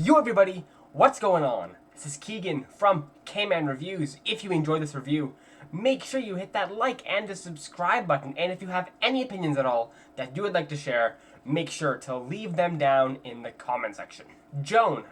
Yo everybody, what's going on? This is Keegan from Kman Reviews. If you enjoyed this review, make sure you hit that like and the subscribe button. And if you have any opinions at all that you would like to share, make sure to leave them down in the comment section. Joan,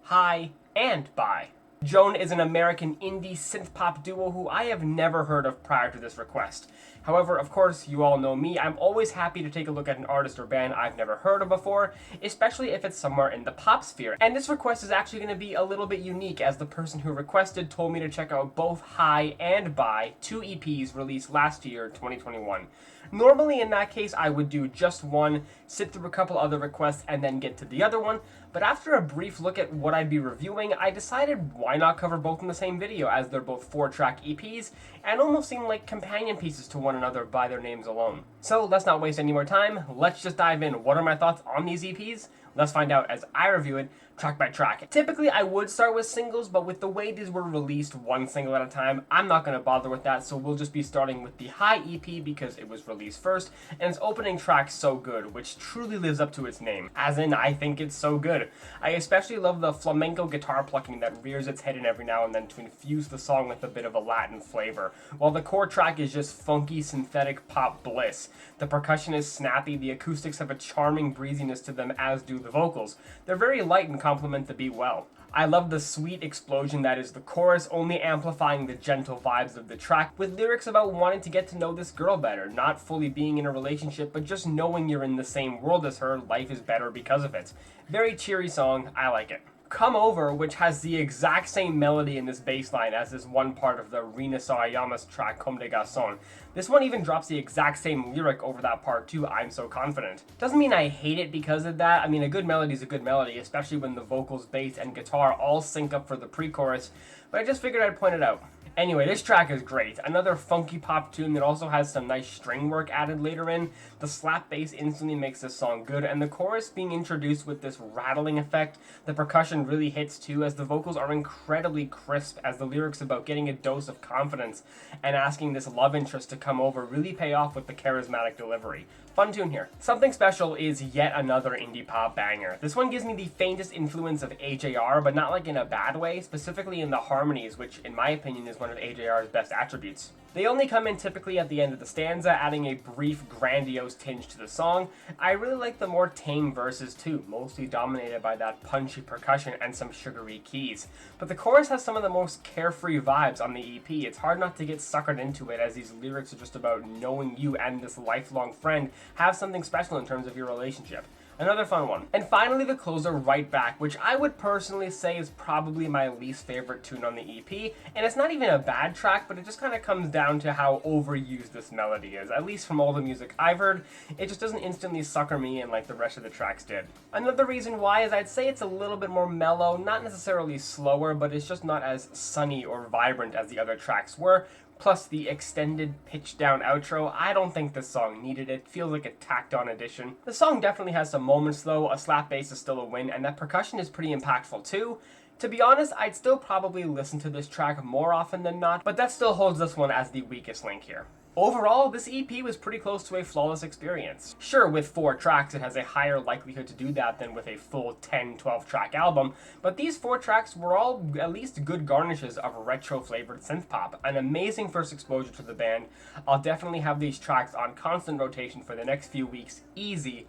hi and bye. Joan is an American indie synth-pop duo who I have never heard of prior to this request. However, of course, you all know me, I'm always happy to take a look at an artist or band I've never heard of before, especially if it's somewhere in the pop sphere. And this request is actually going to be a little bit unique, as the person who requested told me to check out both Hi and Bye, two EPs released last year, 2021. Normally in that case I would do just one, sit through a couple other requests, and then get to the other one, but after a brief look at what I'd be reviewing, I decided why not cover both in the same video, as they're both 4-track EPs, and almost seem like companion pieces to one another by their names alone. So let's not waste any more time, let's just dive in. What are my thoughts on these EPs? Let's find out as I review it, track by track. Typically I would start with singles, but with the way these were released one single at a time, I'm not going to bother with that, so we'll just be starting with the Hi EP because it was released first, and its opening track So Good, which truly lives up to its name, as in I think it's so good. I especially love the flamenco guitar plucking that rears its head in every now and then to infuse the song with a bit of a Latin flavor, while the core track is just funky synthetic pop bliss. The percussion is snappy, the acoustics have a charming breeziness to them, as do the vocals. They're very light and complement the beat well. I love the sweet explosion that is the chorus, only amplifying the gentle vibes of the track, with lyrics about wanting to get to know this girl better, not fully being in a relationship, but just knowing you're in the same world as her, life is better because of it. Very cheery song, I like it. Come Over, which has the exact same melody in this bass line as this one part of the Rina Sawayama's track Comme des Garçons. This one even drops the exact same lyric over that part too, I'm so confident. Doesn't mean I hate it because of that. I mean, a good melody is a good melody, especially when the vocals, bass, and guitar all sync up for the pre-chorus, but I just figured I'd point it out. Anyway, this track is great. Another funky pop tune that also has some nice string work added later in. The slap bass instantly makes this song good, and the chorus being introduced with this rattling effect, the percussion really hits too, as the vocals are incredibly crisp, as the lyrics about getting a dose of confidence and asking this love interest to come over really pay off with the charismatic delivery. Fun tune here. Something Special is yet another indie pop banger. This one gives me the faintest influence of AJR, but not like in a bad way, specifically in the harmonies, which in my opinion is one of AJR's best attributes. They only come in typically at the end of the stanza, adding a brief, grandiose tinge to the song. I really like the more tame verses too, mostly dominated by that punchy percussion and some sugary keys. But the chorus has some of the most carefree vibes on the EP. It's hard not to get suckered into it, as these lyrics are just about knowing you and this lifelong friend have something special in terms of your relationship. Another fun one. And finally the closer, Right Back, which I would personally say is probably my least favorite tune on the EP, and it's not even a bad track, but it just kind of comes down to how overused this melody is. At least from all the music I've heard, it just doesn't instantly sucker me in like the rest of the tracks did. Another reason why is I'd say it's a little bit more mellow, not necessarily slower, but it's just not as sunny or vibrant as the other tracks were. Plus the extended pitch down outro, I don't think this song needed it. Feels like a tacked on addition. The song definitely has some moments though, a slap bass is still a win, and that percussion is pretty impactful too. To be honest, I'd still probably listen to this track more often than not, but that still holds this one as the weakest link here. Overall, this EP was pretty close to a flawless experience. Sure, with 4 tracks it has a higher likelihood to do that than with a full 10-12 track album, but these 4 tracks were all at least good garnishes of retro flavored synth pop. An amazing first exposure to the band. I'll definitely have these tracks on constant rotation for the next few weeks, easy.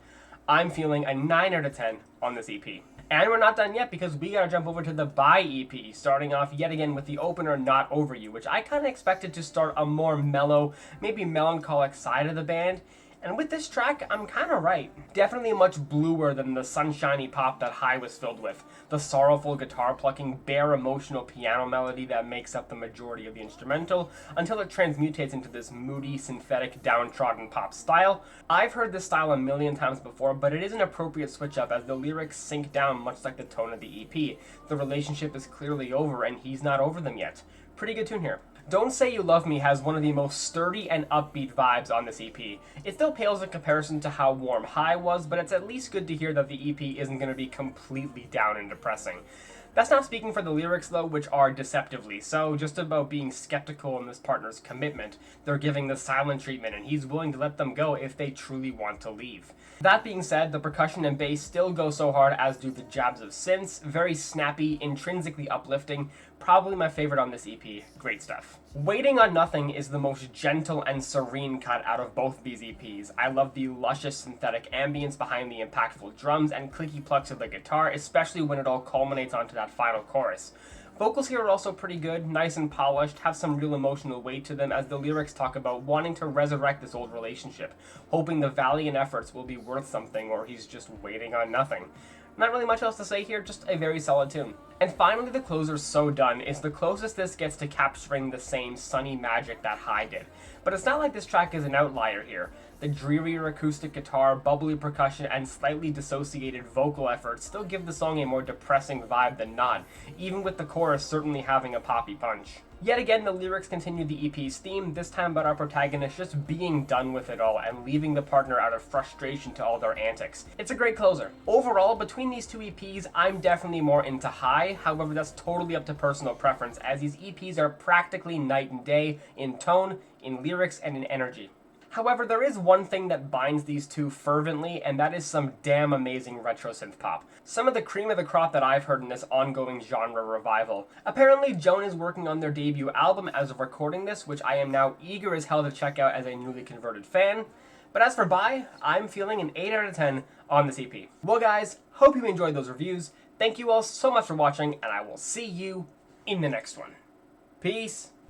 I'm feeling a 9 out of 10 on this EP. And we're not done yet, because we gotta jump over to the Bye EP, starting off yet again with the opener Not Over You, which I kinda expected to start a more mellow, maybe melancholic side of the band. And with this track, I'm kinda right. Definitely much bluer than the sunshiny pop that Hi was filled with. The sorrowful guitar plucking, bare emotional piano melody that makes up the majority of the instrumental, until it transmutates into this moody, synthetic, downtrodden pop style. I've heard this style a million times before, but it is an appropriate switch up, as the lyrics sink down much like the tone of the EP. The relationship is clearly over, and he's not over them yet. Pretty good tune here. Don't Say You Love Me has one of the most sturdy and upbeat vibes on this EP. It still pales in comparison to how warm Hi was, but it's at least good to hear that the EP isn't going to be completely down and depressing. That's not speaking for the lyrics though, which are deceptively so, just about being skeptical in this partner's commitment. They're giving the silent treatment and he's willing to let them go if they truly want to leave. That being said, the percussion and bass still go so hard, as do the jabs of synths. Very snappy, intrinsically uplifting. Probably my favorite on this EP. Great stuff. Waiting on Nothing is the most gentle and serene cut out of both these EPs. I love the luscious synthetic ambience behind the impactful drums and clicky plucks of the guitar, especially when it all culminates onto that final chorus. Vocals here are also pretty good, nice and polished, have some real emotional weight to them, as the lyrics talk about wanting to resurrect this old relationship, hoping the valiant efforts will be worth something, or he's just waiting on nothing. Not really much else to say here, just a very solid tune. And finally, the closer's So Done is the closest this gets to capturing the same sunny magic that High did. But it's not like this track is an outlier here. The drearier acoustic guitar, bubbly percussion, and slightly dissociated vocal efforts still give the song a more depressing vibe than not, even with the chorus certainly having a poppy punch. Yet again, the lyrics continue the EP's theme, this time about our protagonist just being done with it all and leaving the partner out of frustration to all their antics. It's a great closer. Overall, between these two EPs, I'm definitely more into High, however that's totally up to personal preference, as these EPs are practically night and day in tone, in lyrics, and in energy. However, there is one thing that binds these two fervently, and that is some damn amazing retro synth pop. Some of the cream of the crop that I've heard in this ongoing genre revival. Apparently, Joan is working on their debut album as of recording this, which I am now eager as hell to check out as a newly converted fan. But as for Bye, I'm feeling an 8 out of 10 on this EP. Well guys, hope you enjoyed those reviews. Thank you all so much for watching, and I will see you in the next one. Peace.